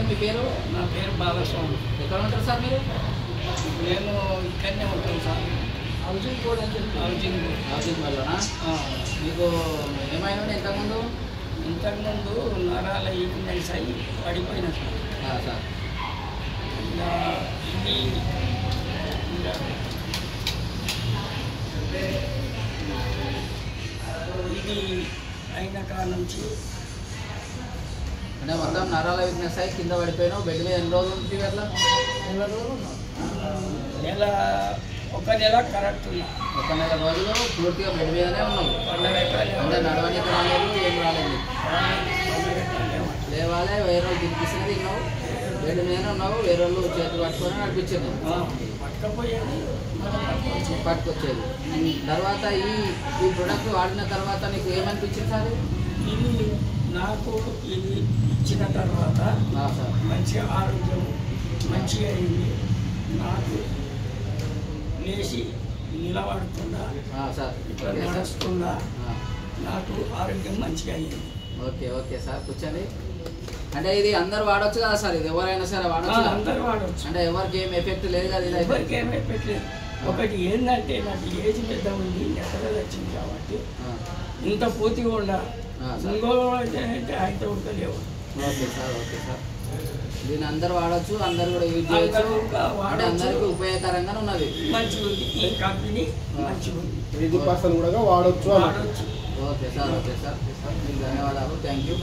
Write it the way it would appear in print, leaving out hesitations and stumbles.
Sir మీ పేరు? నా పేరు బాలస్వామి. ఎక్కడ ఉంటారు సార్ మీరు? నేను ఇక్కడనే ఉంటాను సార్. హౌసింగ్ బోర్డ్ అని చెప్పి హౌసింగ్ బోర్డ్లోనా? మీకు ఏమైనా ఇంతకుముందు నరాల ఈక్నెస్ అయ్యి పడిపోయినా సార్. సార్ ఇది అయిన కాడ నుంచి అంటే మొత్తం నరాల వీక్నెస్ అయ్యి కింద పడిపోయినావు. బెడ్ మీద ఎన్ని రోజులు ఉంటుంది అట్లా? ఒక నెల కరెక్ట్ ఉన్నా. ఒక నెల రోజులు పూర్తిగా బెడ్ మీదనే ఉన్నావు. అంటే నడవడానికి రాలేదు, ఏం రాలేదు. లేవాలే, వేరే రోజు తినిపిస్తుంది తిన్నావు, బెడ్ మీదనే ఉన్నావు. వేరే వాళ్ళు చేతులు పట్టుకొని నడిపించింది, పట్టుకొచ్చేది. తర్వాత ఈ ప్రొడక్ట్ వాడిన తర్వాత నీకు ఏమనిపించింది సార్? ఇది నాకు ఇది ఇచ్చిన తర్వాత మంచి ఆరోగ్యం మంచిగా అయింది. నాకు లేచి నిలబడుతుందా ఇట్లా నడుస్తుందా నాకు ఆరోగ్యం మంచిగా అయింది. ఓకే ఓకే సార్, కూర్చోండి. అంటే ఇది అందరు వాడచ్చు కదా సార్? ఇది ఎవరైనా సరే వాడచ్చు? అందరు వాడచ్చు. అంటే ఎవరికి ఏం ఎఫెక్ట్ లేదు కదా? ఇది ఎవరికి ఏం ఎఫెక్ట్ లేదు. ఒకటి ఏంటంటే నాకు ఏజ్ పెద్ద ఉంది, నెట్టలు వచ్చింది కాబట్టి ఇంత పూర్తిగా ఉండాలి. ఇంకోలో అయితే అయితే ఉండలేవు. Okay sir, okay sir. దీన్ని అందరు వాడచ్చు, అందరు కూడా యూజ్ చేయొచ్చు. అంటే అందరికీ ఉపయోగకరంగా ఉన్నది, మంచిగా ఉంది. ఈ కంపెనీ మంచిగా ఉంది, 80% కూడా వాడచ్చు. Okay sir, okay sir. మీకు ధన్యవాదాలు, థ్యాంక్ యూ.